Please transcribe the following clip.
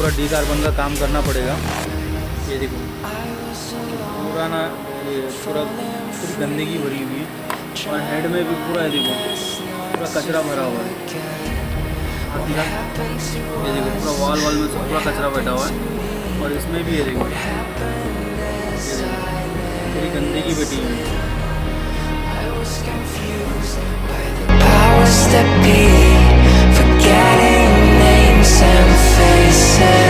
पूरा डीकार्बन का काम करना पड़ेगा। ये देखो पूरा ना, ये पूरा पूरी गंदगी भरी हुई है और हेड में भी पूरा, ये देखो पूरा कचरा भरा हुआ है। आप दिखा, ये देखो पूरा वॉल में से पूरा कचरा बैठा हुआ है और इसमें भी ये देखो पूरी गंदगी बैठी हुई है। Forgetting names and faces.